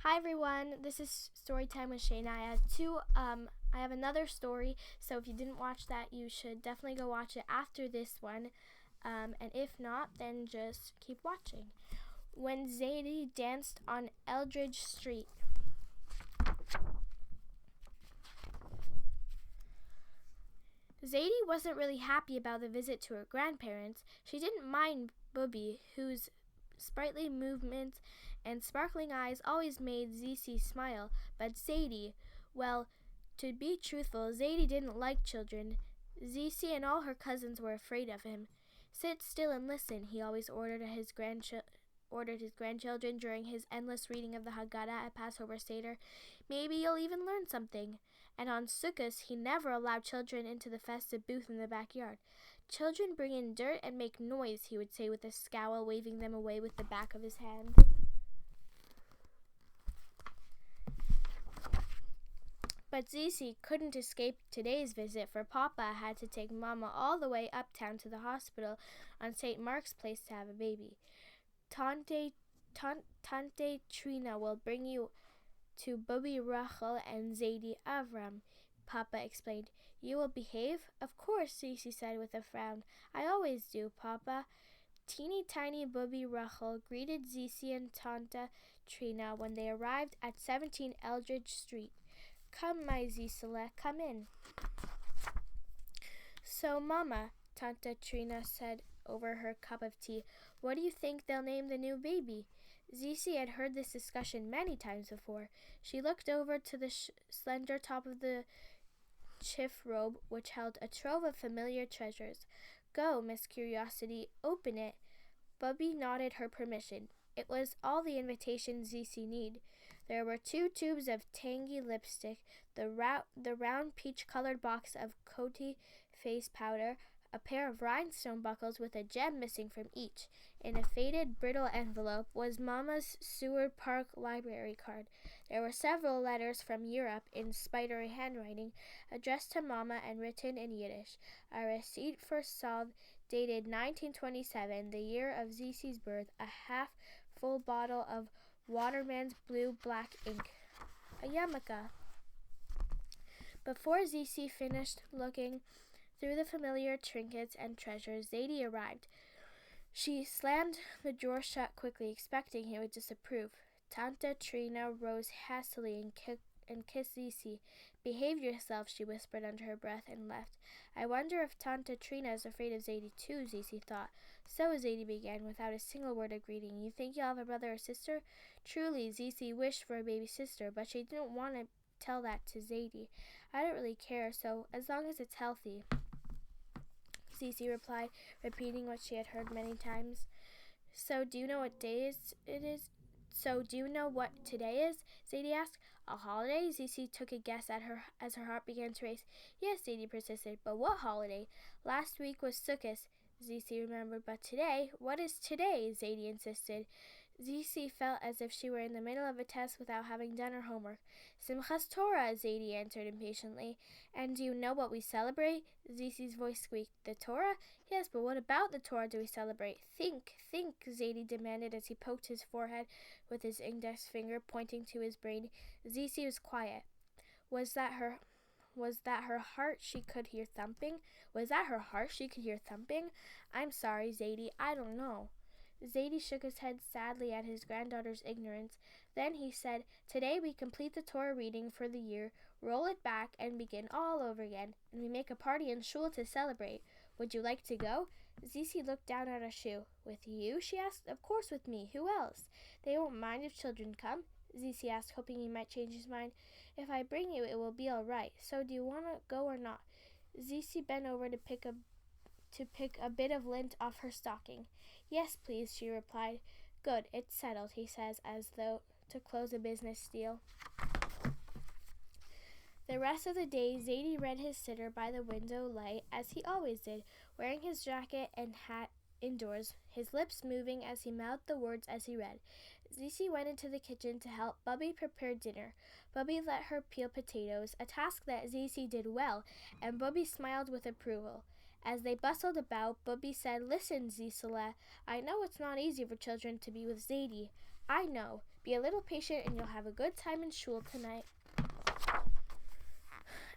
Hi everyone, this is Storytime with Shaina. I have another story, so if you didn't watch that, you should definitely go watch it after this one. And if not, then just keep watching. When Zadie danced on Eldridge Street. Zadie wasn't really happy about the visit to her grandparents. She didn't mind Bubby, whose sprightly movements and sparkling eyes always made Zizi smile, but Zadie, well, to be truthful, Zadie didn't like children. Zizi and all her cousins were afraid of him. Sit still and listen, he always ordered his grandchildren during his endless reading of the Haggadah at Passover Seder. Maybe you'll even learn something. And on Sukkot, he never allowed children into the festive booth in the backyard. Children bring in dirt and make noise, he would say with a scowl, waving them away with the back of his hand. But Zizi couldn't escape today's visit, for Papa had to take Mama all the way uptown to the hospital on St. Mark's Place to have a baby. Tante Trina will bring you to Bubby Rachel and Zadie Avram, Papa explained. You will behave? Of course, Zizi said with a frown. I always do, Papa. Teeny tiny Bubby Rachel greeted Zizi and Tante Trina when they arrived at 17 Eldridge Street. Come, my Zisela, come in. So, Mama, Tante Trina said over her cup of tea, what do you think they'll name the new baby? Zizi had heard this discussion many times before. She looked over to the slender top of the chiff robe, which held a trove of familiar treasures. Go, Miss Curiosity, open it. Bubby nodded her permission. It was all the invitation Zizi needed. There were 2 tubes of tangy lipstick, the round peach-colored box of Coty face powder, a pair of rhinestone buckles with a gem missing from each. In a faded, brittle envelope was Mama's Seward Park Library card. There were several letters from Europe in spidery handwriting, addressed to Mama and written in Yiddish. A receipt for salve dated 1927, the year of Zizi's birth, a half-full bottle of Waterman's blue-black ink. A yarmulke. Before Zizi finished looking through the familiar trinkets and treasures, Zadie arrived. She slammed the drawer shut quickly, expecting he would disapprove. Tante Trina rose hastily and kissed Zizi. Behave yourself, she whispered under her breath, and left. I wonder if Tante Trina is afraid of Zadie too, Zizi thought. So, Zadie began, without a single word of greeting. You think you'll have a brother or sister? Truly, Zizi wished for a baby sister, but she didn't want to tell that to Zadie. I don't really care, so as long as it's healthy, Zizi replied, repeating what she had heard many times. So, do you know what day it is? So, do you know what today is? Zadie asked. A holiday? Zizi took a guess at her as her heart began to race. Yes, Zadie persisted, but what holiday? Last week was Sukkot, Zizi remembered, but today? What is today? Zadie insisted. Zizi felt as if she were in the middle of a test without having done her homework. Simchas Torah, Zadie answered impatiently. And do you know what we celebrate? Zizi's voice squeaked. The Torah? Yes, but what about the Torah do we celebrate? Think, Zadie demanded as he poked his forehead with his index finger, pointing to his brain. Zizi was quiet. Was that her heart she could hear thumping? I'm sorry, Zadie, I don't know. Zadie shook his head sadly at his granddaughter's ignorance. Then he said, Today we complete the Torah reading for the year, roll it back, and begin all over again, and we make a party in shul to celebrate. Would you like to go? Zizi looked down at her shoe. With you? She asked. Of course with me. Who else? They won't mind if children come? Zizi asked, hoping he might change his mind. If I bring you, it will be all right. So do you want to go or not? Zizi bent over to pick a bit of lint off her stocking. Yes, please, she replied. Good, it's settled, he says, as though to close a business deal. The rest of the day, Zadie read his sitter by the window light, as he always did, wearing his jacket and hat indoors, his lips moving as he mouthed the words as he read. Zizi went into the kitchen to help Bubby prepare dinner. Bubby let her peel potatoes, a task that Zizi did well, and Bubby smiled with approval. As they bustled about, Bubby said, Listen, Zisela, I know it's not easy for children to be with Zadie. I know, Be a little patient and you'll have a good time in shul tonight.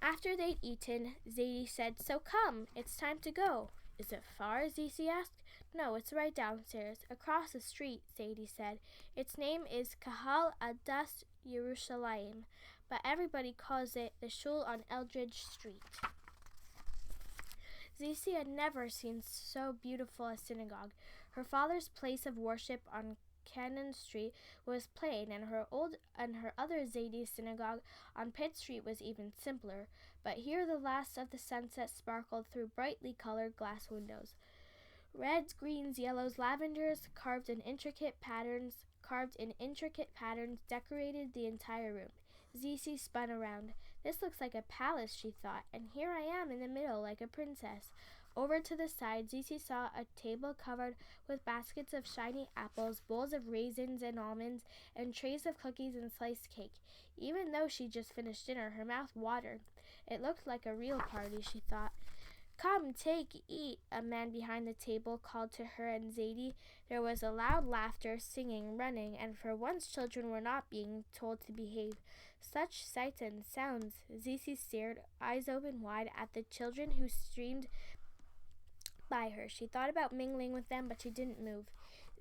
After they'd eaten, Zadie said, "So come, it's time to go." "Is it far?" Zizi asked. "No, it's right downstairs, across the street," Zadie said. "Its name is Kahal Adas Yerushalayim, but everybody calls it the shul on Eldridge Street." Zizi had never seen so beautiful a synagogue. Her father's place of worship on Cannon Street was plain, and her other Zadie synagogue on Pitt Street was even simpler. But here the last of the sunset sparkled through brightly colored glass windows. Reds, greens, yellows, lavenders, carved in intricate patterns, decorated the entire room. Zizi spun around. "This looks like a palace," she thought, "and here I am in the middle like a princess." Over to the side, Zizi saw a table covered with baskets of shiny apples, bowls of raisins and almonds, and trays of cookies and sliced cake. Even though she'd just finished dinner, her mouth watered. It looked like a real party, she thought. "Come, take, eat," a man behind the table called to her and Zadie. There was a loud laughter, singing, running, and for once children were not being told to behave. Such sights and sounds! Zizi stared, eyes open wide, at the children who streamed by her. She thought about mingling with them, but she didn't move.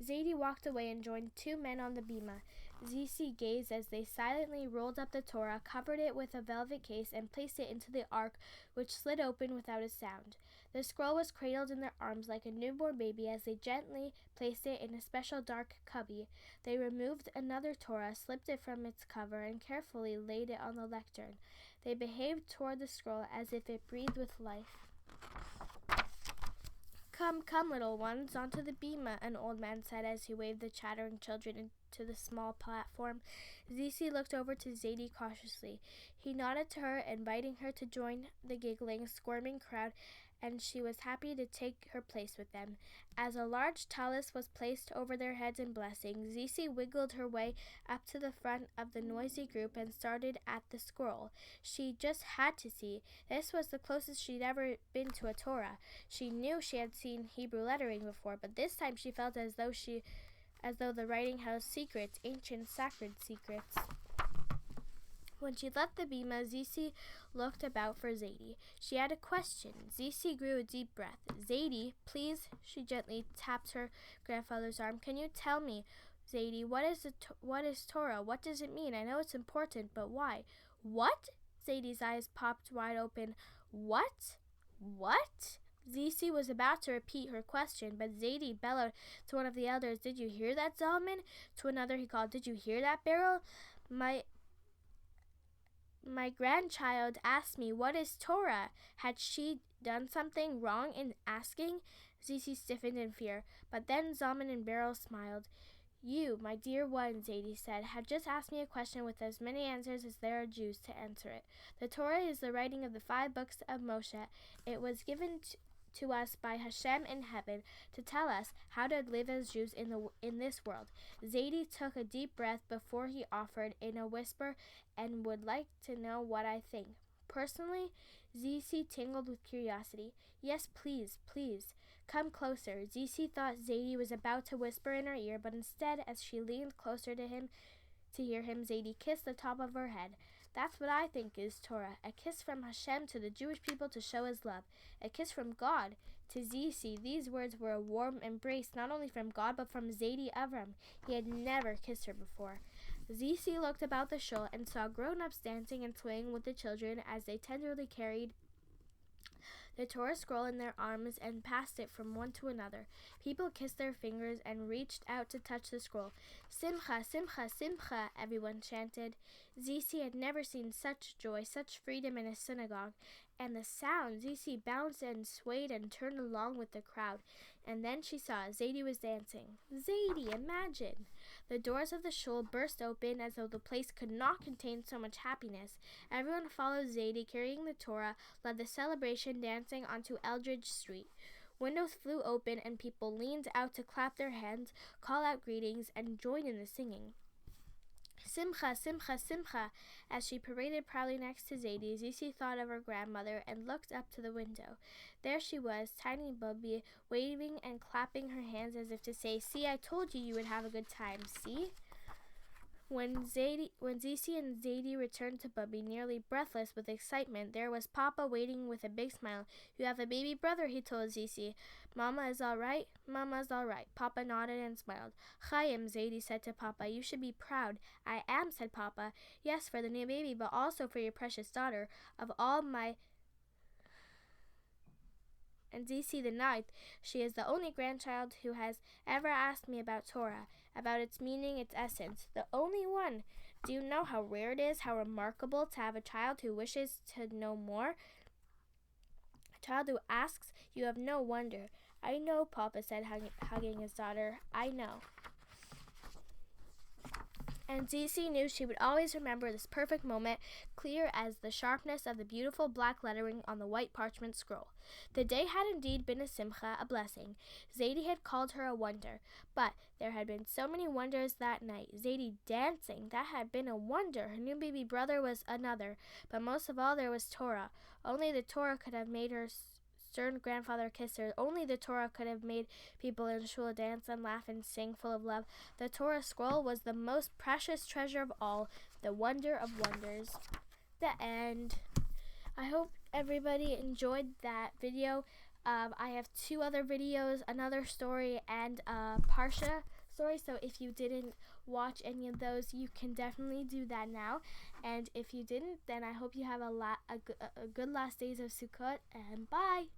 Zadie walked away and joined two men on the bima. Zizi gazed as they silently rolled up the Torah, covered it with a velvet case, and placed it into the ark, which slid open without a sound. The scroll was cradled in their arms like a newborn baby as they gently placed it in a special dark cubby. They removed another Torah, slipped it from its cover, and carefully laid it on the lectern. They behaved toward the scroll as if it breathed with life. "Come, come, little ones, onto the bima," an old man said as he waved the chattering children into the small platform. Zizi looked over to Zadie cautiously. He nodded to her, inviting her to join the giggling, squirming crowd, and she was happy to take her place with them. As a large tallis was placed over their heads in blessing, Zizi wiggled her way up to the front of the noisy group and started at the scroll. She just had to see. This was the closest she'd ever been to a Torah. She knew she had seen Hebrew lettering before, but this time she felt as though the writing held secrets, ancient sacred secrets. When she left the bima, Zizi looked about for Zadie. She had a question. Zizi drew a deep breath. "Zadie, please," she gently tapped her grandfather's arm. "Can you tell me, Zadie, what is Torah? What does it mean? I know it's important, but why?" "What?" Zadie's eyes popped wide open. "What? What?" Zizi was about to repeat her question, but Zadie bellowed to one of the elders, "Did you hear that, Zalman?" To another he called, "Did you hear that, Beryl? My grandchild asked me, what is Torah? Had she done something wrong in asking?" Zizi stiffened in fear, but then Zalman and Beryl smiled. "You, my dear one," Zadie said, "have just asked me a question with as many answers as there are Jews to answer it. The Torah is the writing of the 5 books of Moshe. It was given to us by Hashem in heaven to tell us how to live as Jews in this world." Zadie took a deep breath before he offered in a whisper, "and would like to know what I think." Personally, Zizi tingled with curiosity. "Yes, please, please. Come closer." Zizi thought Zadie was about to whisper in her ear, but instead, as she leaned closer to him to hear him, Zadie kissed the top of her head. "That's what I think is Torah, a kiss from Hashem to the Jewish people to show his love, a kiss from God." To Zizi, these words were a warm embrace not only from God but from Zadie Avram. He had never kissed her before. Zizi looked about the shul and saw grown-ups dancing and swaying with the children as they tenderly carried the Torah scroll in their arms and passed it from one to another. People kissed their fingers and reached out to touch the scroll. "Simcha, simcha, simcha," everyone chanted. Zizi had never seen such joy, such freedom in a synagogue. And the sound! Zizi bounced and swayed and turned along with the crowd. And then she saw Zadie was dancing. Zadie, imagine! The doors of the shul burst open as though the place could not contain so much happiness. Everyone followed Zadie, carrying the Torah, led the celebration dancing onto Eldridge Street. Windows flew open and people leaned out to clap their hands, call out greetings, and join in the singing. "Simcha, simcha, simcha." As she paraded proudly next to Zadie, Zizi thought of her grandmother and looked up to the window. There she was, tiny Bubby, waving and clapping her hands as if to say, "See, I told you you would have a good time, see?" When Zisi and Zadie returned to Bubby, nearly breathless with excitement, there was Papa waiting with a big smile. "You have a baby brother," he told Zisi. "Mama is all right?" "Mama is all right." Papa nodded and smiled. "Chaim," Zadie said to Papa, "you should be proud." "I am," said Papa. "Yes, for the new baby, but also for your precious daughter. Of all my and Zisi the ninth, she is the only grandchild who has ever asked me about Torah, about its meaning, its essence. The only one. Do you know how rare it is, how remarkable to have a child who wishes to know more? A child who asks, you have no wonder." "I know," Papa said, hugging his daughter. "I know." And Zisi knew she would always remember this perfect moment, clear as the sharpness of the beautiful black lettering on the white parchment scroll. The day had indeed been a simcha, a blessing. Zadie had called her a wonder, but there had been so many wonders that night. Zadie dancing, that had been a wonder. Her new baby brother was another, but most of all there was Torah. Only the Torah could have made her stern grandfather kiss her. Only the Torah could have made people in shul dance and laugh and sing full of love. The Torah scroll was the most precious treasure of all, the wonder of wonders. The end. I hope everybody enjoyed that video. I have 2 other videos, another story and a Parsha story, so if you didn't watch any of those, you can definitely do that now. And if you didn't, then I hope you have a good last days of Sukkot, and bye!